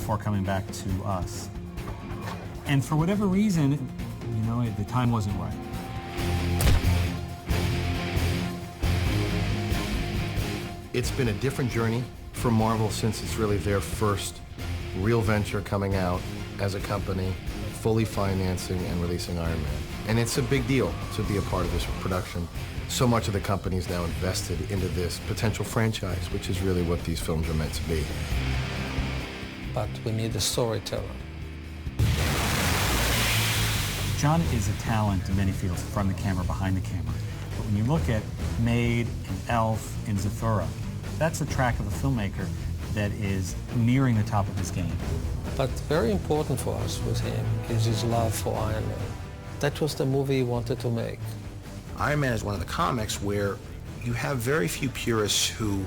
before coming back to us. And for whatever reason, you know, the time wasn't right. It's been a different journey for Marvel since it's really their first real venture coming out as a company, fully financing and releasing Iron Man. And it's a big deal to be a part of this production. So much of the company is now invested into this potential franchise, which is really what these films are meant to be. But we need a storyteller. John is a talent in many fields, from the camera, behind the camera. But when you look at Made and Elf and Zathura, that's a track of a filmmaker that is nearing the top of his game. But very important for us with him is his love for Iron Man. That was the movie he wanted to make. Iron Man is one of the comics where you have very few purists who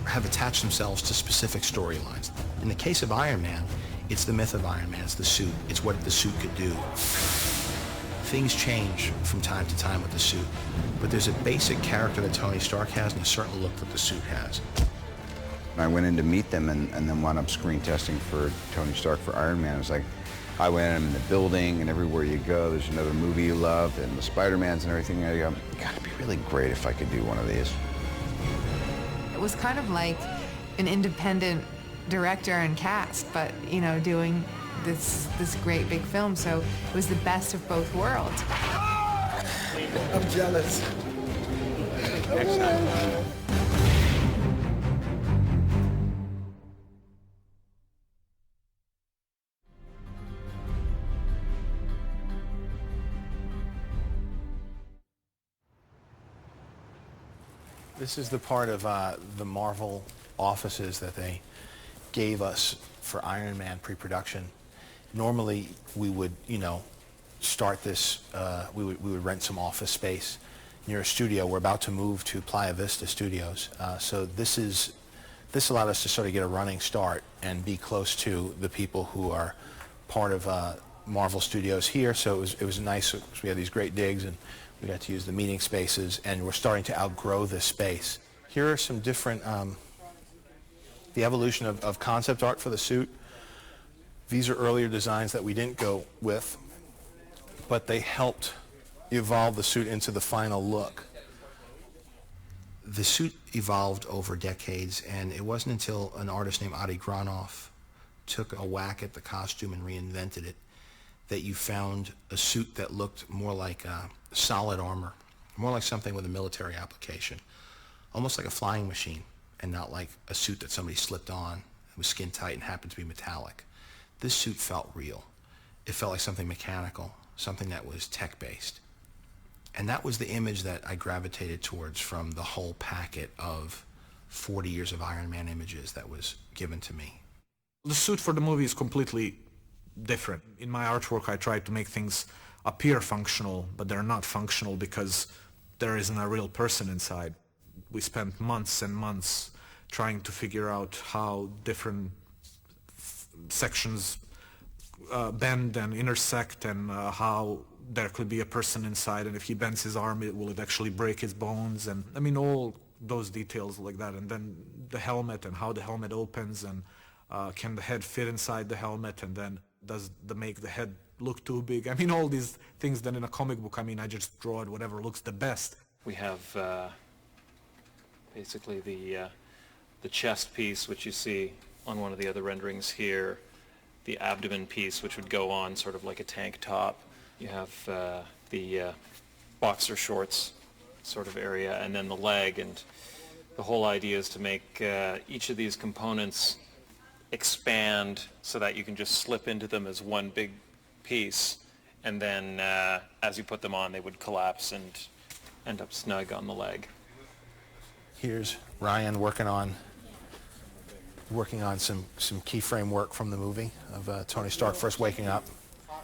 have attached themselves to specific storylines. In the case of Iron Man, it's the myth of Iron Man, it's the suit, it's what the suit could do. Things change from time to time with the suit, but there's a basic character that Tony Stark has and a certain look that the suit has. I went in to meet them and then wound up screen testing for Tony Stark for Iron Man. It was like, I went in the building, and everywhere you go, there's another movie you loved, and the Spider-Mans and everything. I go, God, it'd be really great if I could do one of these. It was kind of like an independent director and cast, but, you know, doing this great big film, so it was the best of both worlds. I'm jealous. Excellent. This is the part of the Marvel offices that they gave us for Iron Man pre-production. Normally, we would, you know, start this, we would rent some office space near a studio. We're about to move to Playa Vista Studios. So this allowed us to sort of get a running start and be close to the people who are part of Marvel Studios here. So it was nice. We had these great digs, and we got to use the meeting spaces, and we're starting to outgrow this space. Here are some different, the evolution of concept art for the suit. These are earlier designs that we didn't go with, but they helped evolve the suit into the final look. The suit evolved over decades, and it wasn't until an artist named Adi Granoff took a whack at the costume and reinvented it that you found a suit that looked more like solid armor, more like something with a military application, almost like a flying machine, and not like a suit that somebody slipped on. It was skin tight and happened to be metallic. This suit felt real. It felt like something mechanical, something that was tech-based. And that was the image that I gravitated towards from the whole packet of 40 years of Iron Man images that was given to me. The suit for the movie is completely different. In my artwork, I try to make things appear functional, but they're not functional because there isn't a real person inside. We spent months and months trying to figure out how different sections bend and intersect, and how there could be a person inside, and if he bends his arm, will it actually break his bones? And I mean, all those details like that. And then the helmet and how the helmet opens, and can the head fit inside the helmet, and then does the make the head look too big? I mean, all these things that in a comic book, I mean, I just draw it whatever looks the best. We have basically the chest piece, which you see on one of the other renderings here, the abdomen piece, which would go on sort of like a tank top. You have the boxer shorts sort of area, and then the leg, and the whole idea is to make each of these components expand so that you can just slip into them as one big piece, and then as you put them on, they would collapse and end up snug on the leg. Here's Ryan working on some keyframe work from the movie of Tony Stark first waking up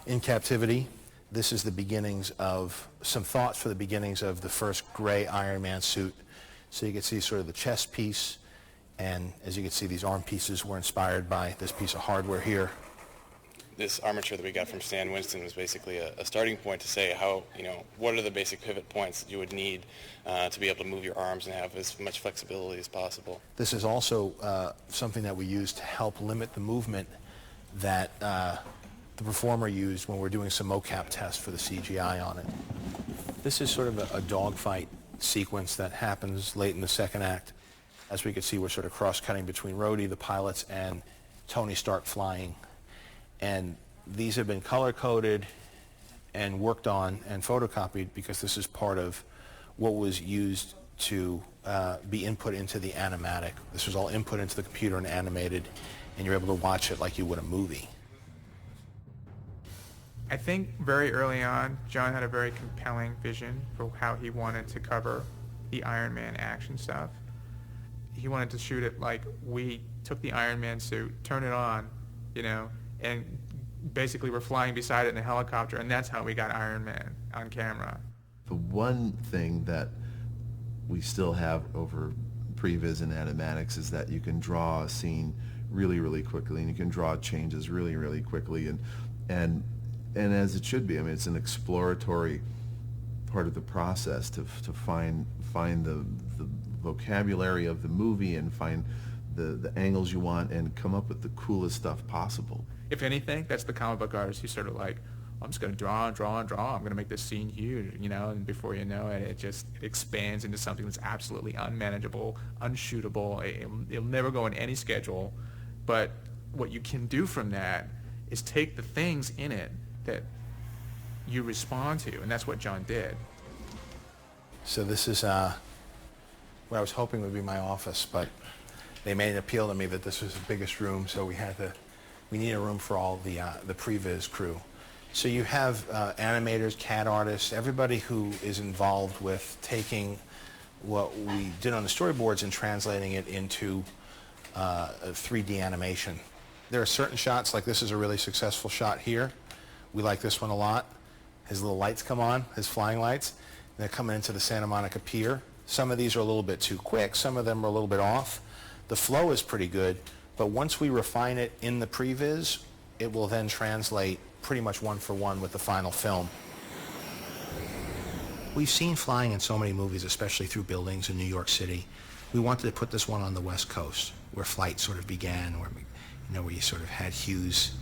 in captivity. This is the beginnings of some thoughts for the beginnings of the first gray Iron Man suit. So you can see sort of the chest piece, and as you can see, these arm pieces were inspired by this piece of hardware here. This armature that we got from Stan Winston was basically a starting point to say how, what are the basic pivot points that you would need to be able to move your arms and have as much flexibility as possible. This is also something that we use to help limit the movement that the performer used when we're doing some mocap tests for the CGI on it. This is sort of a dogfight sequence that happens late in the second act. As we can see, we're sort of cross-cutting between Rhodey, the pilots, and Tony Stark flying. And these have been color-coded and worked on and photocopied because this is part of what was used to be input into the animatic. This was all input into the computer and animated, and you're able to watch it like you would a movie. I think very early on, John had a very compelling vision for how he wanted to cover the Iron Man action stuff. He wanted to shoot it like we took the Iron Man suit, turned it on, you know, and basically we're flying beside it in a helicopter, and that's how we got Iron Man on camera. The one thing that we still have over previs and animatics is that you can draw a scene really, really quickly, and you can draw changes really, really quickly, and as it should be. I mean, it's an exploratory part of the process to find the vocabulary of the movie and find the angles you want and come up with the coolest stuff possible. If anything, that's the comic book artist who's sort of like, I'm just going to draw and draw and draw. I'm going to make this scene huge, you know, and before you know it, it expands into something that's absolutely unmanageable, unshootable. It'll never go in any schedule. But what you can do from that is take the things in it that you respond to, and that's what John did. So this is what I was hoping would be my office, but they made an appeal to me that this was the biggest room, so we need a room for all the previs crew. So you have animators, CAD artists, everybody who is involved with taking what we did on the storyboards and translating it into a 3D animation. There are certain shots, like this is a really successful shot here. We like this one a lot. His little lights come on, his flying lights. And they're coming into the Santa Monica Pier. Some of these are a little bit too quick, some of them are a little bit off. The flow is pretty good, but once we refine it in the previs, it will then translate pretty much one for one with the final film. We've seen flying in so many movies, especially through buildings in New York City. We wanted to put this one on the West Coast, where flight sort of began, where you sort of had Hughes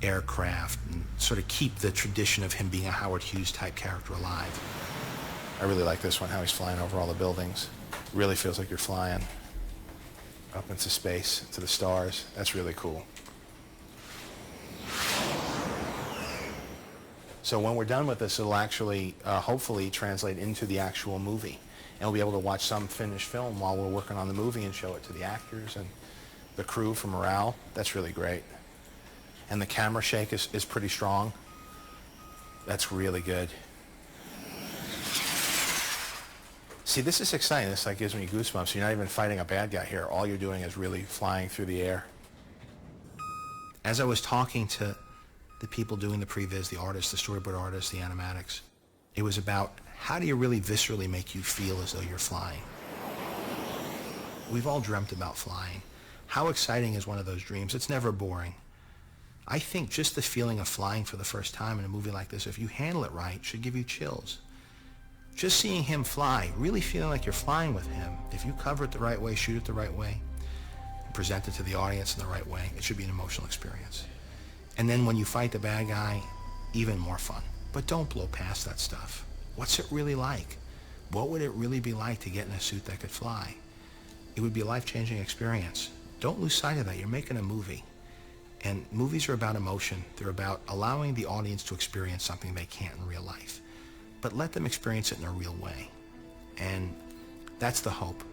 aircraft and sort of keep the tradition of him being a Howard Hughes type character alive. I really like this one, how he's flying over all the buildings. Really feels like you're flying up into space, to the stars. That's really cool. So when we're done with this, it'll actually, hopefully, translate into the actual movie. And we'll be able to watch some finished film while we're working on the movie and show it to the actors and the crew for morale. That's really great. And the camera shake is pretty strong. That's really good. See, this is exciting. This like gives me goosebumps. You're not even fighting a bad guy here. All you're doing is really flying through the air. As I was talking to the people doing the previs, the artists, the storyboard artists, the animatics, it was about how do you really viscerally make you feel as though you're flying? We've all dreamt about flying. How exciting is one of those dreams? It's never boring. I think just the feeling of flying for the first time in a movie like this, if you handle it right, should give you chills. Just seeing him fly, really feeling like you're flying with him, if you cover it the right way, shoot it the right way, and present it to the audience in the right way, it should be an emotional experience. And then when you fight the bad guy, even more fun. But don't blow past that stuff. What's it really like? What would it really be like to get in a suit that could fly? It would be a life-changing experience. Don't lose sight of that. You're making a movie. And movies are about emotion. They're about allowing the audience to experience something they can't in real life. But let them experience it in a real way. And that's the hope.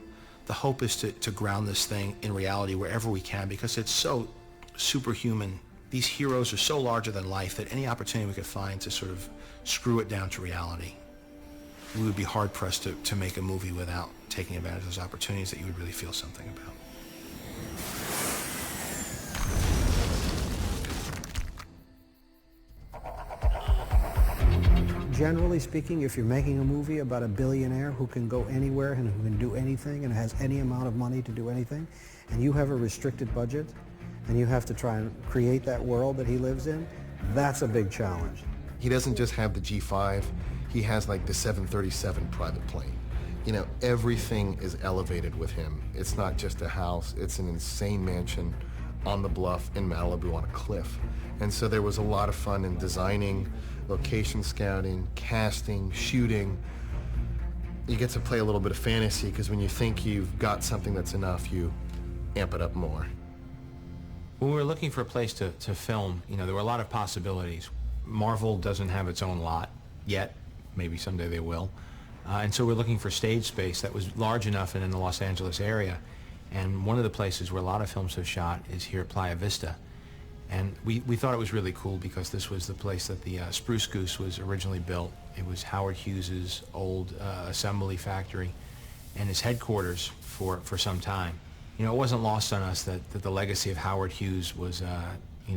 The hope is to ground this thing in reality wherever we can, because it's so superhuman. These heroes are so larger than life that any opportunity we could find to sort of screw it down to reality, we would be hard-pressed to make a movie without taking advantage of those opportunities that you would really feel something about. Generally speaking, if you're making a movie about a billionaire who can go anywhere and who can do anything and has any amount of money to do anything, and you have a restricted budget, and you have to try and create that world that he lives in, that's a big challenge. He doesn't just have the G5, he has like the 737 private plane. You know, everything is elevated with him. It's not just a house, it's an insane mansion on the bluff in Malibu on a cliff. And so there was a lot of fun in designing, location scouting, casting, shooting. You get to play a little bit of fantasy because when you think you've got something that's enough, you amp it up more. When we were looking for a place to film, there were a lot of possibilities. Marvel doesn't have its own lot yet. Maybe someday they will. And so we're looking for stage space that was large enough and in the Los Angeles area. And one of the places where a lot of films have shot is here at Playa Vista. And we thought it was really cool because this was the place that the Spruce Goose was originally built. It was Howard Hughes's old assembly factory and his headquarters for some time. It wasn't lost on us that the legacy of Howard Hughes was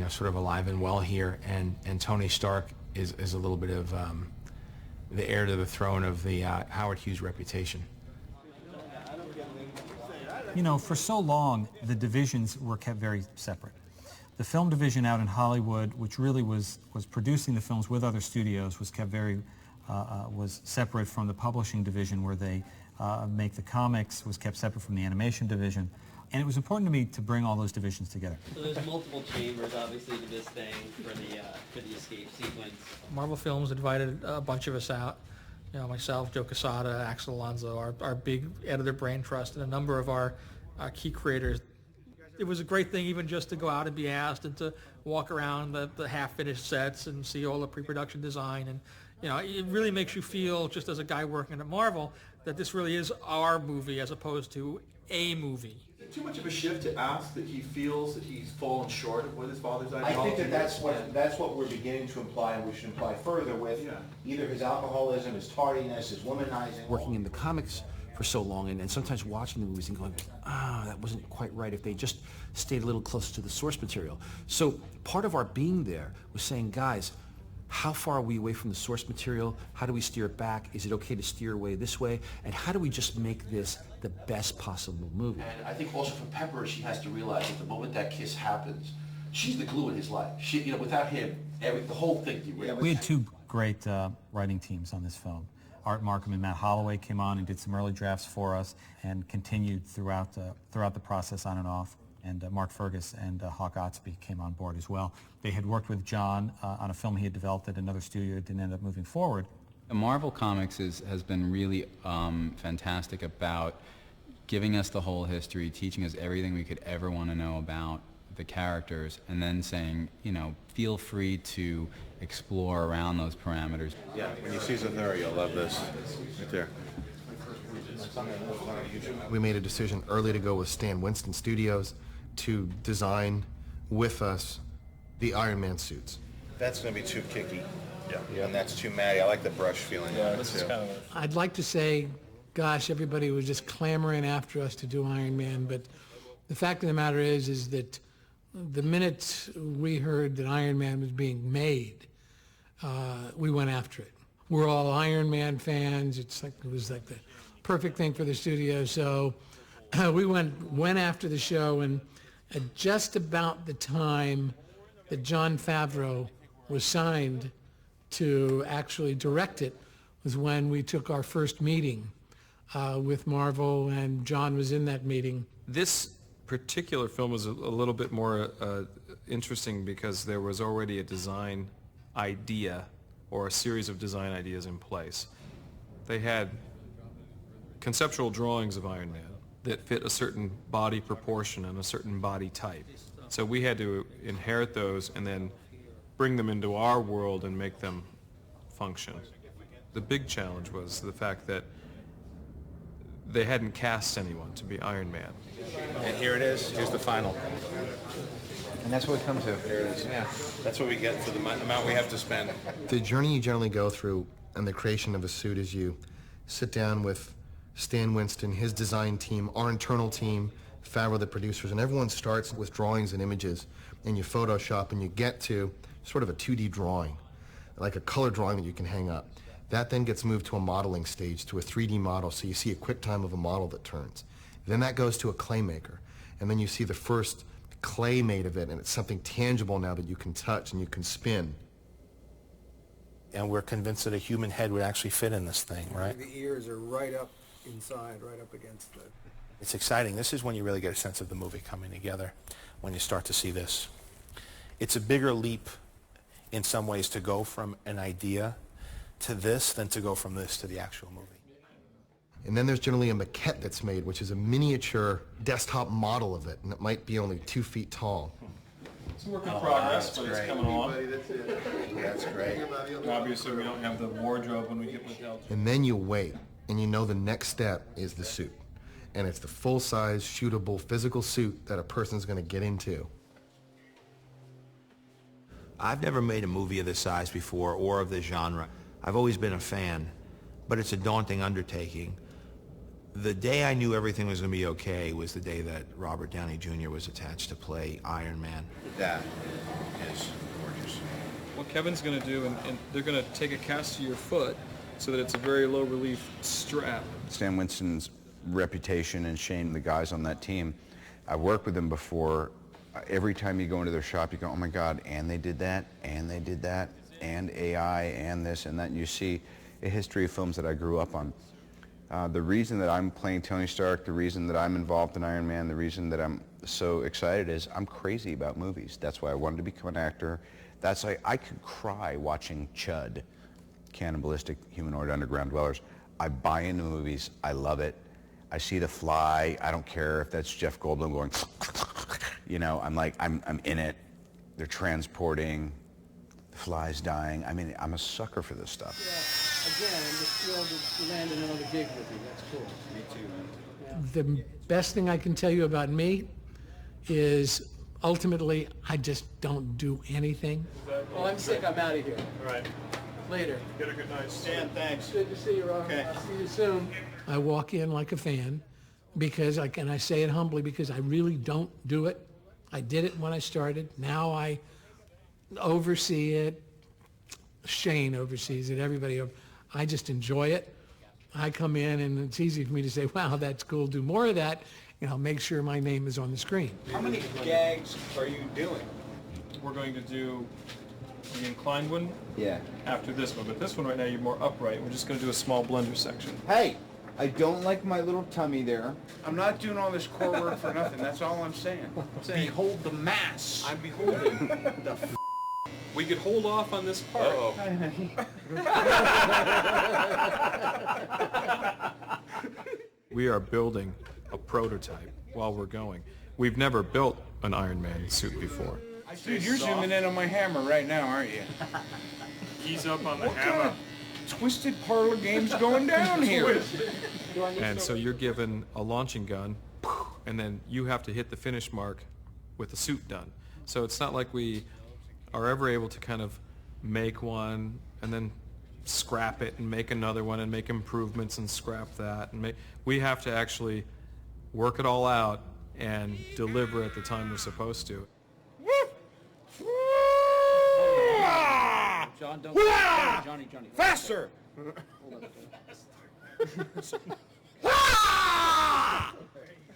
sort of alive and well here, and Tony Stark is a little bit of the heir to the throne of the Howard Hughes reputation. For so long, the divisions were kept very separate. The film division out in Hollywood, which really was producing the films with other studios, was kept was separate from the publishing division where they make the comics, was kept separate from the animation division. And it was important to me to bring all those divisions together. So there's multiple chambers, obviously, to this thing for the escape sequence. Marvel Films invited a bunch of us out. Myself, Joe Quesada, Axel Alonso, our big editor brain trust, and a number of our key creators. It was a great thing even just to go out and be asked and to walk around the half-finished sets and see all the pre-production design. And it really makes you feel, just as a guy working at Marvel, that this really is our movie as opposed to a movie. Too much of a shift to ask that he feels that he's fallen short of what his father's ideology I think that's what we're beginning to imply, and we should imply further with either his alcoholism, his tardiness, his womanizing. Working in the comics for so long, and sometimes watching the movies and going, that wasn't quite right if they just stayed a little closer to the source material. So part of our being there was saying, guys, how far are we away from the source material? How do we steer it back? Is it okay to steer away this way? And how do we just make this the best possible movie? And I think also for Pepper, she has to realize that the moment that kiss happens, she's the glue in his life. Without him, the whole thing derails. We had two great writing teams on this film. Art Markham and Matt Holloway came on and did some early drafts for us and continued throughout the process on and off. And Mark Fergus and Hawk Otsby came on board as well. They had worked with John on a film he had developed at another studio that didn't end up moving forward. Marvel Comics has been really fantastic about giving us the whole history, teaching us everything we could ever want to know about the characters, and then saying, feel free to explore around those parameters. Yeah, when you see Zathura, you'll love this right there. We made a decision early to go with Stan Winston Studios to design with us the Iron Man suits. That's going to be too kicky. Yeah. And that's too matty. I like the brush feeling. Yeah, this is kind of I'd like to say, gosh, everybody was just clamoring after us to do Iron Man, but the fact of the matter is that the minute we heard that Iron Man was being made, we went after it. We're all Iron Man fans. It was like the perfect thing for the studio. So we went after the show, and at just about the time that Jon Favreau was signed to actually direct it was when we took our first meeting with Marvel, and John was in that meeting. This particular film was a little bit more interesting because there was already a design idea or a series of design ideas in place. They had conceptual drawings of Iron Man that fit a certain body proportion and a certain body type. So we had to inherit those and then bring them into our world and make them function. The big challenge was the fact that they hadn't cast anyone to be Iron Man. And here it is. Here's the final. And that's what we come to. There it is. Yeah. That's what we get for the amount we have to spend. The journey you generally go through and the creation of a suit is you sit down with Stan Winston, his design team, our internal team, Favreau, the producers, and everyone starts with drawings and images, and you Photoshop and you get to sort of a 2D drawing, like a color drawing that you can hang up. That then gets moved to a modeling stage, to a 3D model, so you see a quick time of a model that turns. Then that goes to a clay maker, and then you see the first clay made of it, and it's something tangible now that you can touch and you can spin. And we're convinced that a human head would actually fit in this thing, right? The ears are right up inside, right up against It's exciting. This is when you really get a sense of the movie coming together, when you start to see this. It's a bigger leap in some ways to go from an idea to this than to go from this to the actual movie. And then there's generally a maquette that's made, which is a miniature desktop model of it, and it might be only 2 feet tall. It's a work in progress, but it's coming along. That's great. Obviously, we don't have the wardrobe when we get with help. And then you wait, and you know the next step is the suit. And it's the full-size, shootable, physical suit that a person's going to get into. I've never made a movie of this size before or of this genre. I've always been a fan, but it's a daunting undertaking. The day I knew everything was going to be okay was the day that Robert Downey Jr. was attached to play Iron Man. That is gorgeous. What Kevin's going to do, and they're going to take a cast of your foot so that it's a very low relief strap. Stan Winston's reputation and Shane, the guys on that team, I worked with them before. Every time you go into their shop, you go, oh my God, and they did that, and they did that, and AI, and this and that, and you see a history of films that I grew up on. The reason that I'm playing Tony Stark, the reason that I'm involved in Iron Man, the reason that I'm so excited is I'm crazy about movies. That's why I wanted to become an actor. That's like, I could cry watching Chud, Cannibalistic Humanoid Underground Dwellers. I buy into movies. I love it. I see The Fly. I don't care if that's Jeff Goldblum going, you know, I'm like, I'm in it. They're transporting. The fly's dying. I mean, I'm a sucker for this stuff. Yeah, again, I'm just thrilled to land another gig with you. That's cool. Me too, man. The best thing I can tell you about me is ultimately I just don't do anything. Well, I'm sick. I'm out of here. All right. Later. Get a good night. Stan, thanks. Good to see you, Rob. Okay. I'll see you soon. I walk in like a fan because I say it humbly because I really don't do it. I did it when I started. Now I oversee it. Shane oversees it. Everybody. I just enjoy it. I come in and it's easy for me to say, wow, that's cool. Do more of that. You know, make sure my name is on the screen. How many gags are you doing? We're going to do the inclined one after this one, but this one right now you're more upright. We're just going to do a small blender section. Hey, I don't like my little tummy there. I'm not doing all this core work for nothing. That's all I'm saying. Behold the mass. I'm beholding the We could hold off on this part. We are building a prototype while we're going. We've never built an Iron Man suit before. Dude, you're zooming in on my hammer right now, aren't you? He's up on the What hammer. kind of twisted parlor game's going down here? And so you're given a launching gun, and then you have to hit the finish mark with the suit done. So it's not like we are ever able to kind of make one and then scrap it and make another one and make improvements and scrap that. And we have to actually work it all out and deliver at the time we're supposed to. John, don't. Johnny. Faster!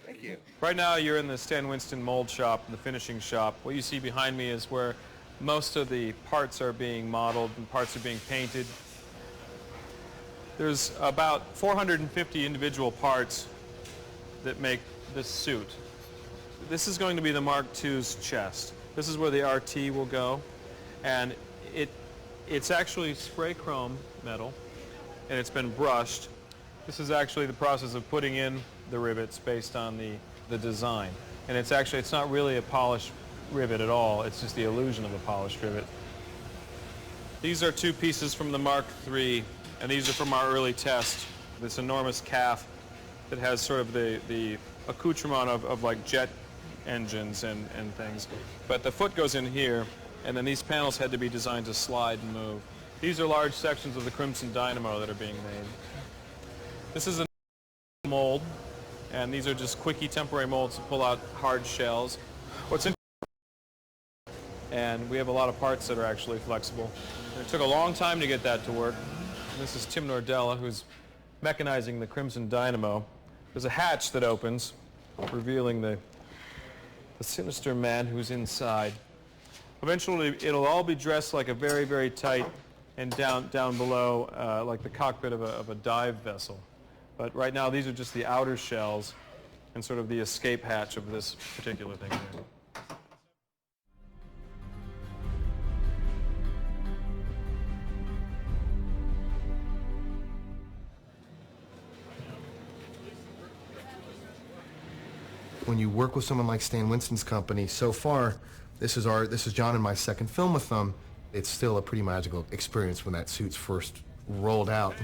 Thank you. Right now you're in the Stan Winston mold shop, the finishing shop. What you see behind me is where most of the parts are being modeled and parts are being painted. There's about 450 individual parts that make this suit. This is going to be the Mark II's chest. This is where the RT will go, and it's actually spray chrome metal, and it's been brushed. This is actually the process of putting in the rivets based on the design. And it's not really a polished rivet at all. It's just the illusion of a polished rivet. These are two pieces from the Mark III, and these are from our early test. This enormous calf that has sort of the accoutrement of like jet engines and things. But the foot goes in here, and then these panels had to be designed to slide and move. These are large sections of the Crimson Dynamo that are being made. This is a mold, and these are just quickie temporary molds to pull out hard shells. And we have a lot of parts that are actually flexible. And it took a long time to get that to work. And this is Tim Nordella, who's mechanizing the Crimson Dynamo. There's a hatch that opens, revealing the sinister man who's inside. Eventually, it'll all be dressed like a very, very tight and down below, like the cockpit of a dive vessel. But right now, these are just the outer shells. and sort of the escape hatch of this particular thing here. When you work with someone like Stan Winston's company, so far, this is John and my second film with them. It's still a pretty magical experience when that suit's first rolled out.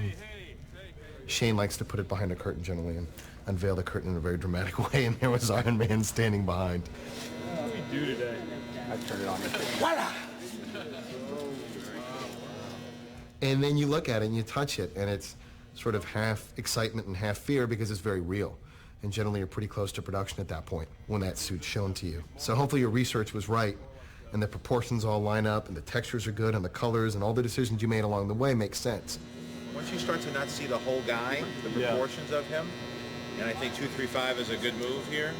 Shane likes to put it behind a curtain generally and unveil the curtain in a very dramatic way, and there was Iron Man standing behind. What do we do today? I turned it on. Voila! And then you look at it and you touch it, and it's sort of half excitement and half fear because it's very real. And generally you're pretty close to production at that point when that suit's shown to you. So hopefully your research was right, and the proportions all line up, and the textures are good, and the colors, and all the decisions you made along the way make sense. Once you start to not see the whole guy, the proportions of him, and I think 235 is a good move here.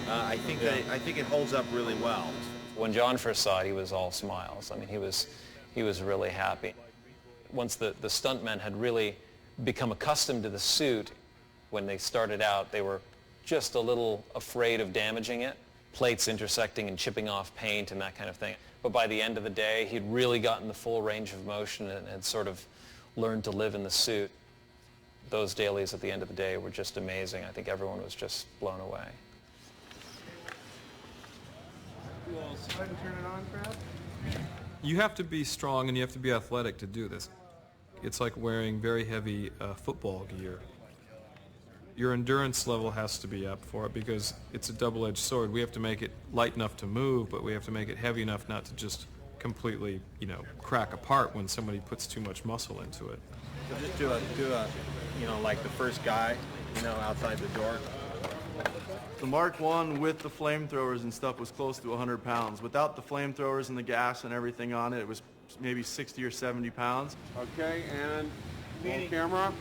I think it holds up really well. When John first saw it, he was all smiles. I mean, he was really happy. Once the stuntmen had really become accustomed to the suit, when they started out, they were just a little afraid of damaging it, plates intersecting and chipping off paint and that kind of thing. But by the end of the day, he'd really gotten the full range of motion and had sort of learned to live in the suit. Those dailies at the end of the day were just amazing. I think everyone was just blown away. You have to be strong and you have to be athletic to do this. It's like wearing very heavy football gear. Your endurance level has to be up for it because it's a double-edged sword. We have to make it light enough to move, but we have to make it heavy enough not to just completely, crack apart when somebody puts too much muscle into it. So just do a, like the first guy, outside the door. The Mark I with the flamethrowers and stuff was close to 100 pounds. Without the flamethrowers and the gas and everything on it, it was maybe 60 or 70 pounds. Okay, and roll camera.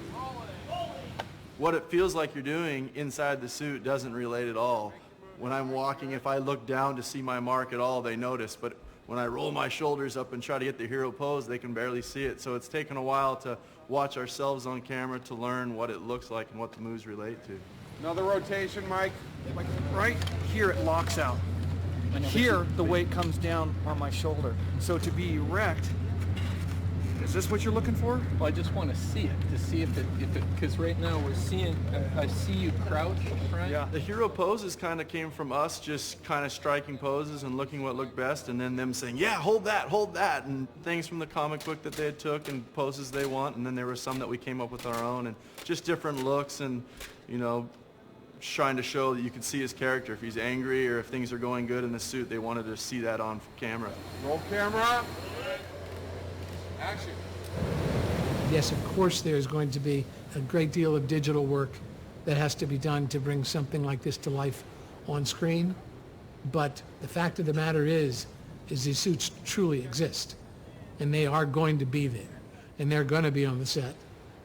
What it feels like you're doing inside the suit doesn't relate at all. When I'm walking, if I look down to see my mark at all, they notice. But when I roll my shoulders up and try to get the hero pose, they can barely see it. So it's taken a while to watch ourselves on camera to learn what it looks like and what the moves relate to. Another rotation, Mike. Right here it locks out. Here the weight comes down on my shoulder. So to be erect, is this what you're looking for? Well, I just want to see it, to see if it, because right now we're seeing, I see you crouch, right? Yeah, the hero poses kind of came from us just kind of striking poses and looking what looked best, and then them saying, yeah, hold that, and things from the comic book that they had took and poses they want, and then there were some that we came up with our own, and just different looks and, trying to show that you could see his character. If he's angry or if things are going good in the suit, they wanted to see that on camera. Roll camera. Action. Yes, of course there's going to be a great deal of digital work that has to be done to bring something like this to life on screen. But the fact of the matter is these suits truly exist. And they are going to be there. And they're going to be on the set.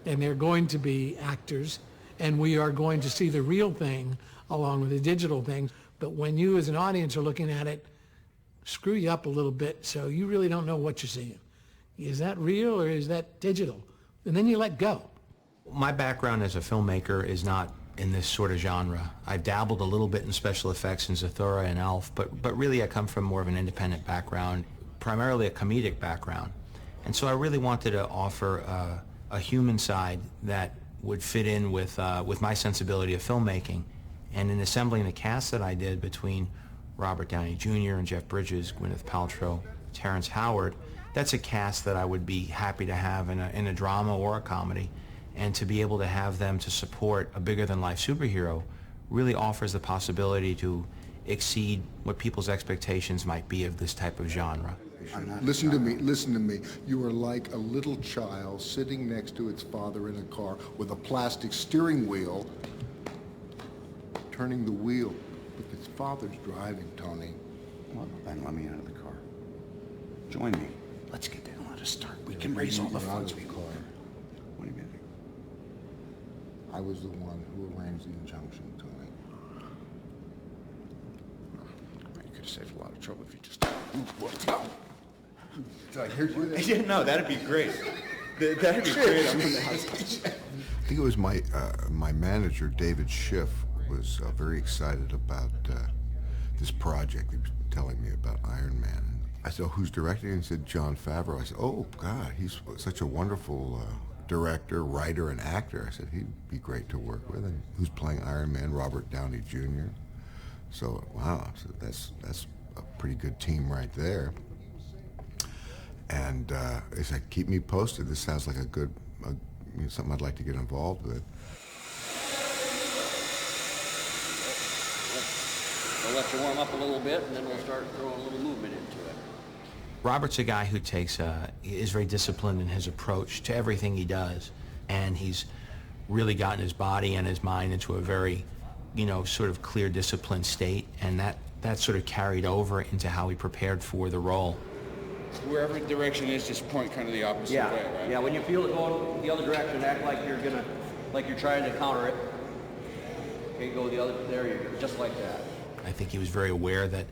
And they're going to be actors. And we are going to see the real thing along with the digital thing. But when you as an audience are looking at it, screw you up a little bit so you really don't know what you're seeing. Is that real or is that digital? And then you let go. My background as a filmmaker is not in this sort of genre. I've dabbled a little bit in special effects in Zathura and Elf, but really I come from more of an independent background, primarily a comedic background. And so I really wanted to offer a human side that would fit in with my sensibility of filmmaking. And in assembling the cast that I did between Robert Downey Jr. and Jeff Bridges, Gwyneth Paltrow, Terrence Howard, that's a cast that I would be happy to have in a drama or a comedy. And to be able to have them to support a bigger-than-life superhero really offers the possibility to exceed what people's expectations might be of this type of genre. Listen to me. You are like a little child sitting next to its father in a car with a plastic steering wheel, turning the wheel, but its father's driving, Tony. Well, then let me out of the car. Join me. Let's get there and let us start. We can raise all the funds we can. What do you mean? I was the one who arranged the injunction, Tony. You could have saved a lot of trouble if you just... Did I hear you? Yeah, no, that'd be great. That'd be great. I think it was my manager, David Schiff, was very excited about this project. He was telling me about Iron Man. And I said, oh, who's directing? And he said, Jon Favreau. I said, oh, God, he's such a wonderful director, writer, and actor. I said, he'd be great to work with. And who's playing Iron Man? Robert Downey Jr. So, wow, so that's a pretty good team right there. And he said, keep me posted. This sounds like a good, something I'd like to get involved with. We'll let you warm up a little bit, and then we'll start throwing a little movement into it. Robert's a guy who is very disciplined in his approach to everything he does, and he's really gotten his body and his mind into a very, sort of clear, disciplined state, and that sort of carried over into how he prepared for the role. Wherever direction is, just point kind of the opposite way, right? Yeah, when you feel it going the other direction, act like you're trying to counter it. Okay, go the other, there you go, just like that. I think he was very aware that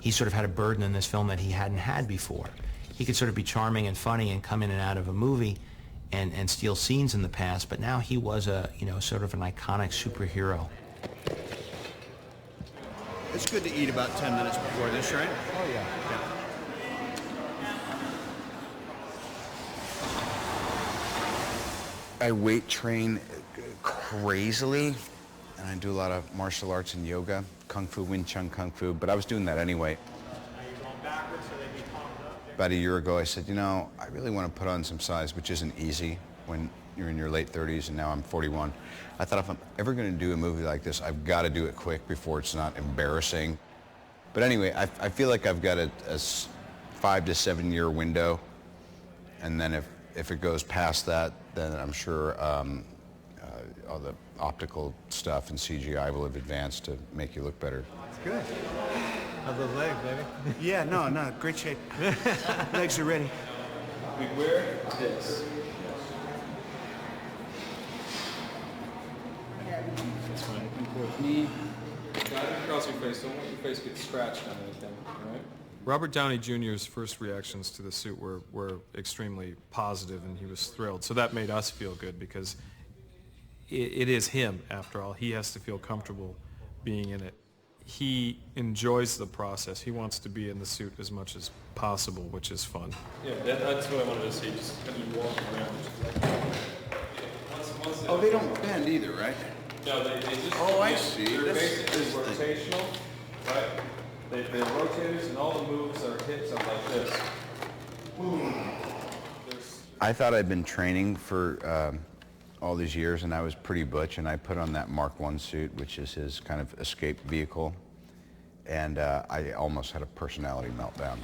he sort of had a burden in this film that he hadn't had before. He could sort of be charming and funny and come in and out of a movie and steal scenes in the past, but now he was sort of an iconic superhero. It's good to eat about 10 minutes before this, right? Oh, yeah. I weight train crazily, and I do a lot of martial arts and yoga, Kung Fu, Wing Chun Kung Fu, but I was doing that anyway. About a year ago, I said, I really want to put on some size, which isn't easy when you're in your late 30s, and now I'm 41. I thought if I'm ever going to do a movie like this, I've got to do it quick before it's not embarrassing. But anyway, I feel like I've got a 5 to 7 year window, and then if it goes past that, then I'm sure all the optical stuff and CGI will have advanced to make you look better. It's good. How's those legs, baby? Yeah, no, great shape. Legs are ready. We wear this. That's fine. Knee. Got it across your face. Don't let your face get scratched on anything, all right? Robert Downey Jr.'s first reactions to the suit were extremely positive, and he was thrilled. So that made us feel good because it is him, after all. He has to feel comfortable being in it. He enjoys the process. He wants to be in the suit as much as possible, which is fun. Yeah, that's what I wanted to see. Just kind of walk around. Oh, they don't bend either, right? No, they just... Oh, I see. They're This basically is the... rotational, right? They're rotators, and all the moves are hips are like this. Boom. I thought I'd been training for all these years, and I was pretty butch, and I put on that Mark I suit, which is his kind of escape vehicle, and I almost had a personality meltdown.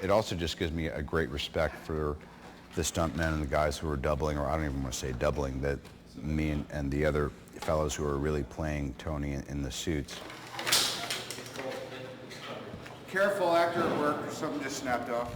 It also just gives me a great respect for the stuntmen and the guys who are doubling, or I don't even want to say doubling, that me and the other fellows who are really playing Tony in the suits. Careful, actor at work, or something just snapped off.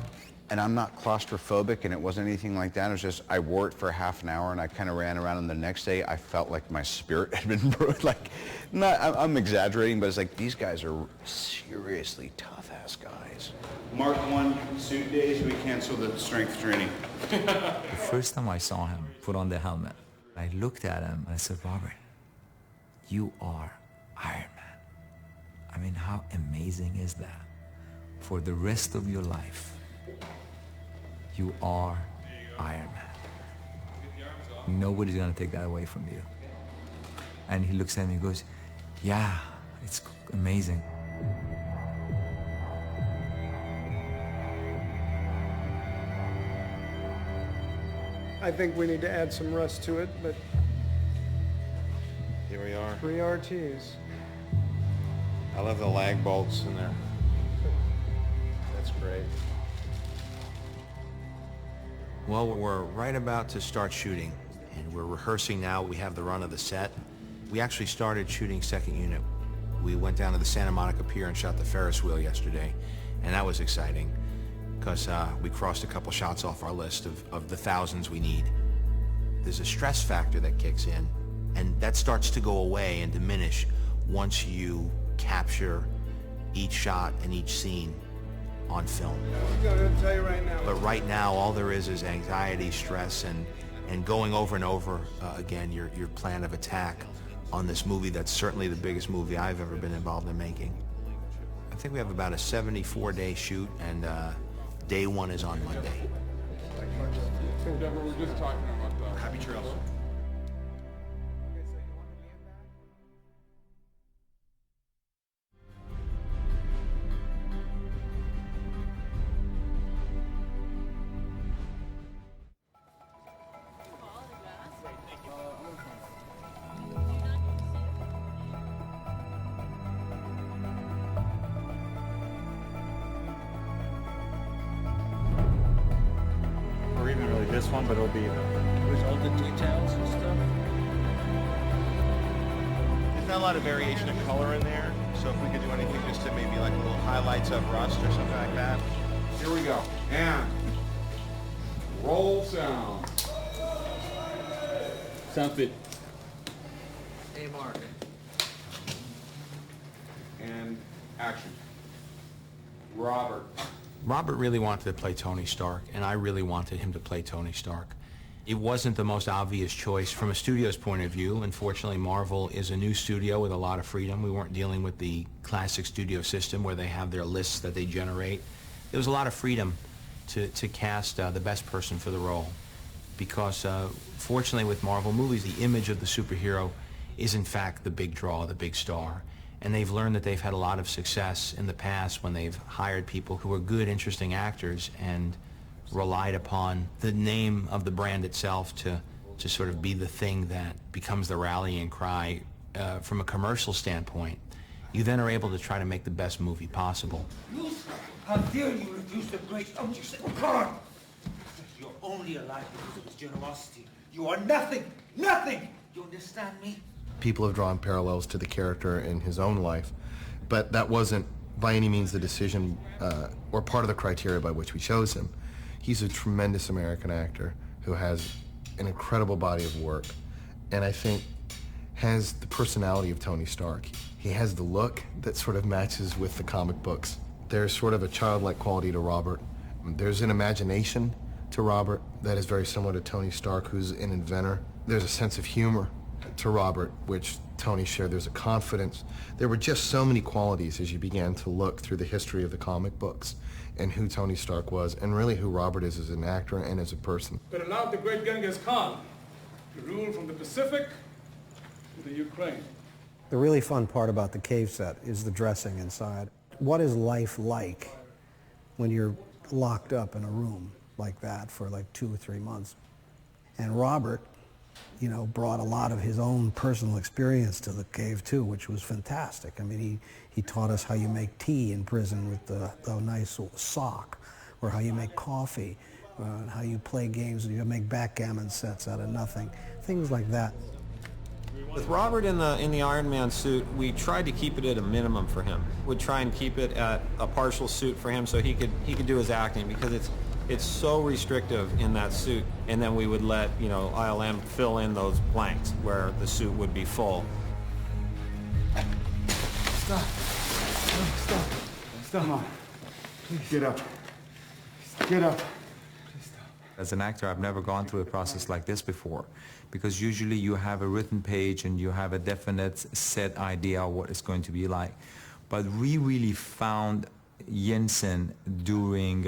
And I'm not claustrophobic, and it wasn't anything like that. It was just, I wore it for half an hour, and I kind of ran around, and the next day, I felt like my spirit had been broken. Like, I'm exaggerating, but it's like, these guys are seriously tough-ass guys. Mark I suit days, we canceled the strength training. The first time I saw him put on the helmet, I looked at him, and I said, Robert, you are Iron Man. I mean, how amazing is that? For the rest of your life, you are Iron Man. Nobody's gonna take that away from you. And he looks at me and goes, yeah, it's amazing. I think we need to add some rust to it, but Here we are. 3 RTs. I love the lag bolts in there. That's great. Well, we're right about to start shooting, and we're rehearsing now. We have the run of the set. We actually started shooting second unit. We went down to the Santa Monica Pier and shot the Ferris wheel yesterday, and that was exciting because we crossed a couple shots off our list of the thousands we need. There's a stress factor that kicks in, and that starts to go away and diminish once you capture each shot and each scene on film. I'm gonna tell you right now. But right now, all there is anxiety, stress, and going over and over again your plan of attack on this movie that's certainly the biggest movie I've ever been involved in making. I think we have about a 74-day shoot, and day one is on Monday. So Deborah, we're just talking about the... Happy trails. Or even really this one, but it'll be With all the details and stuff. There's not a lot of variation of color in there, so if we could do anything just to maybe like little highlights of rust or something like that. Here we go. And roll sound. Sounds good. Hey, Mark. And action. Robert. Robert really wanted to play Tony Stark, and I really wanted him to play Tony Stark. It wasn't the most obvious choice from a studio's point of view. Unfortunately, Marvel is a new studio with a lot of freedom. We weren't dealing with the classic studio system where they have their lists that they generate. There was a lot of freedom to cast the best person for the role, because fortunately with Marvel movies, the image of the superhero is in fact the big draw, the big star. And they've learned that they've had a lot of success in the past when they've hired people who are good, interesting actors and relied upon the name of the brand itself to sort of be the thing that becomes the rallying cry from a commercial standpoint. You then are able to try to make the best movie possible. How dare you refuse the grace of your son? God! You're only alive because of his generosity. You are nothing! Nothing! You understand me? People have drawn parallels to the character in his own life, but that wasn't by any means the decision or part of the criteria by which we chose him. He's a tremendous American actor who has an incredible body of work, and I think has the personality of Tony Stark. He has the look that sort of matches with the comic books. There's sort of a childlike quality to Robert. There's an imagination to Robert that is very similar to Tony Stark, who's an inventor. There's a sense of humor to Robert, which Tony shared. There's a confidence. There were just so many qualities as you began to look through the history of the comic books and who Tony Stark was, and really who Robert is as an actor and as a person. But allowed the great Genghis Khan to rule from the Pacific to the Ukraine. The really fun part about the cave set is the dressing inside. What is life like when you're locked up in a room like that for like 2 or 3 months? And Robert, you know, brought a lot of his own personal experience to the cave too, which was fantastic. I mean, he taught us how you make tea in prison with the nice sock, or how you make coffee, how you play games, you make backgammon sets out of nothing, things like that. With Robert in the Iron Man suit, we tried to keep it at a minimum for him. We'd try and keep it at a partial suit for him so he could do his acting, because it's so restrictive in that suit. And then we would let, you know, ILM fill in those blanks where the suit would be full. Stop. Stop. Stop. Come on. Please. Get up. Get up. As an actor, I've never gone through a process like this before, because usually you have a written page and you have a definite set idea of what it's going to be like. But we really found Jensen during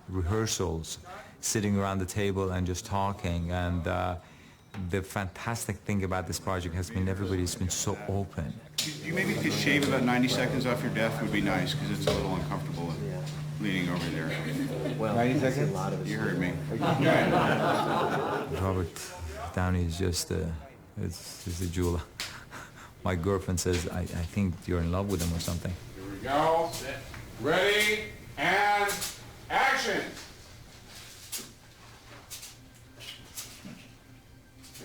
rehearsals, sitting around the table and just talking. And the fantastic thing about this project has been everybody's been so open. You maybe could shave about 90 seconds off your death would be nice, because it's a little uncomfortable leaning over there. Well, 90 seconds? You heard me. Robert Downey is just a jeweler. My girlfriend says, I think you're in love with him or something. Here we go. Ready, and action!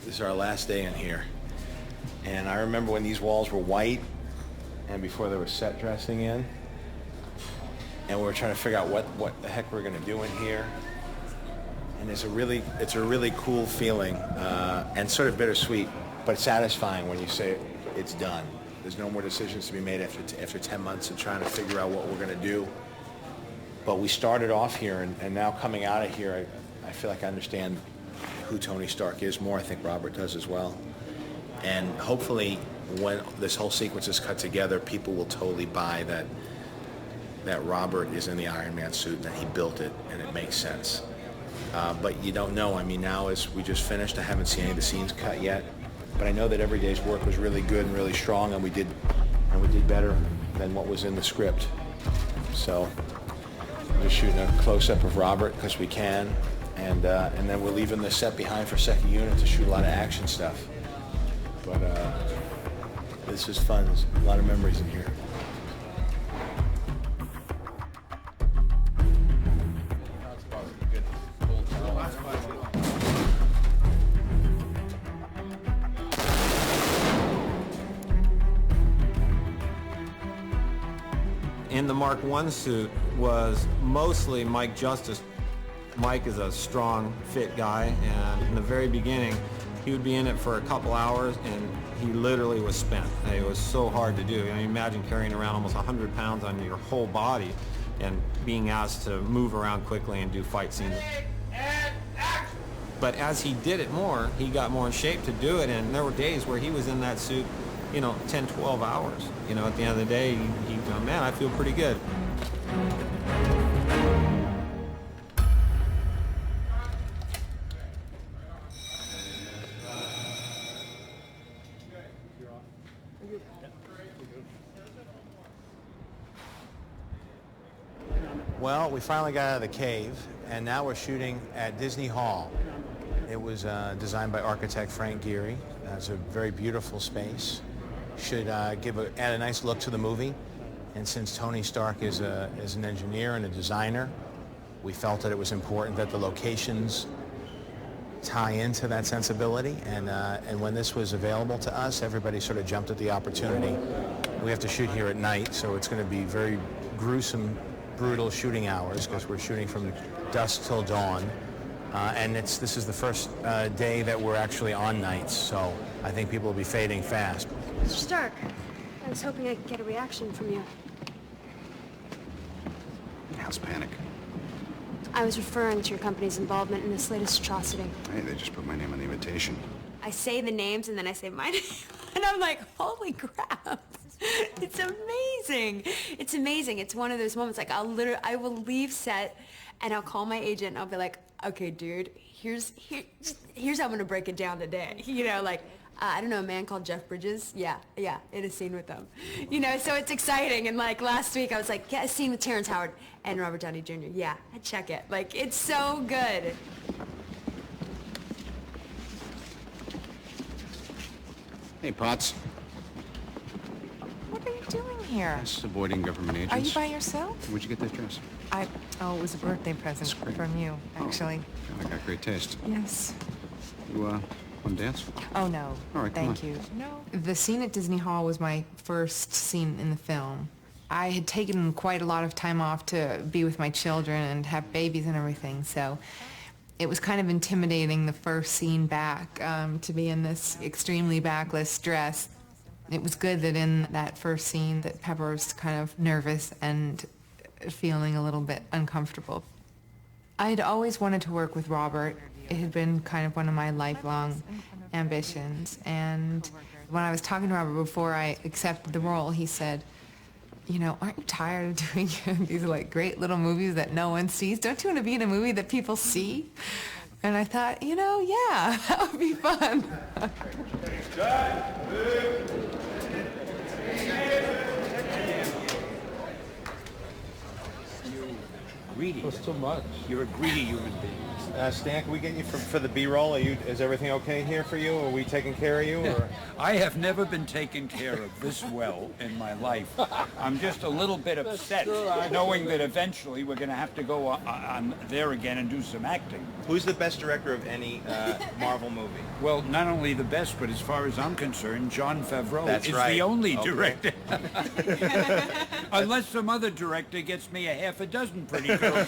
This is our last day in here. And I remember when these walls were white and before there was set dressing in. And we were trying to figure out what the heck we're going to do in here. And it's a really cool feeling and sort of bittersweet, but satisfying when you say it's done. There's no more decisions to be made after 10 months of trying to figure out what we're going to do. But we started off here, and now coming out of here, I feel like I understand who Tony Stark is more. I think Robert does as well. And hopefully, when this whole sequence is cut together, people will totally buy that Robert is in the Iron Man suit and that he built it, and it makes sense. But you don't know. I mean, now as we just finished, I haven't seen any of the scenes cut yet. But I know that every day's work was really good and really strong, and we did better than what was in the script. So we're shooting a close-up of Robert because we can, and then we're leaving the set behind for second unit to shoot a lot of action stuff. But this is fun. There's a lot of memories in here. In the Mark I suit was mostly Mike Justice. Mike is a strong, fit guy, and in the very beginning, he would be in it for a couple hours, and he literally was spent. It was so hard to do. You know, imagine carrying around almost 100 pounds on your whole body and being asked to move around quickly and do fight scenes. But as he did it more, he got more in shape to do it, and there were days where he was in that suit, 10, 12 hours. At the end of the day, he man, I feel pretty good. Well, we finally got out of the cave, and now we're shooting at Disney Hall. It was designed by architect Frank Gehry. It's a very beautiful space. Should add a nice look to the movie. And since Tony Stark is an engineer and a designer, we felt that it was important that the locations tie into that sensibility. And when this was available to us, everybody sort of jumped at the opportunity. We have to shoot here at night, so it's going to be very gruesome, brutal shooting hours because we're shooting from dusk till dawn. And this is the first day that we're actually on nights, so I think people will be fading fast. Mr. Stark, I was hoping I could get a reaction from you. House panic. I was referring to your company's involvement in this latest atrocity. Hey, they just put my name on the invitation. I say the names and then I say my name, and I'm like, holy crap. It's amazing. It's amazing. It's one of those moments, like I will leave set and I'll call my agent and I'll be like, okay, dude, here's how I'm gonna break it down today. I don't know, a man called Jeff Bridges. Yeah, in a scene with them. So it's exciting. And like last week I was like, yeah, a scene with Terrence Howard and Robert Downey Jr. Yeah, I check it. Like, it's so good. Hey, Potts. What are you doing here? Just avoiding government agents. Are you by yourself? Where'd you get that dress? Oh, it was a birthday present from you, actually. I got great taste. Yes. You, want to dance? Oh, no. All right, Thank you. No. The scene at Disney Hall was my first scene in the film. I had taken quite a lot of time off to be with my children and have babies and everything, so it was kind of intimidating the first scene back, to be in this extremely backless dress. It was good that in that first scene that Pepper was kind of nervous and feeling a little bit uncomfortable. I had always wanted to work with Robert. It had been kind of one of my lifelong ambitions. And when I was talking to Robert before I accepted the role, he said, aren't you tired of doing these great little movies that no one sees? Don't you want to be in a movie that people see? And I thought, yeah, that would be fun. Greedy. It was too much. You're a greedy human being. Stan, can we get you for the B-roll? Is everything okay here for you? Are we taking care of you? Or? I have never been taken care of this well in my life. I'm just a little bit upset knowing that eventually we're going to have to go on there again and do some acting. Who's the best director of any Marvel movie? Well, not only the best, but as far as I'm concerned, Jon Favreau That's is right. the only Okay. director. Unless some other director gets me a half a dozen pretty girls.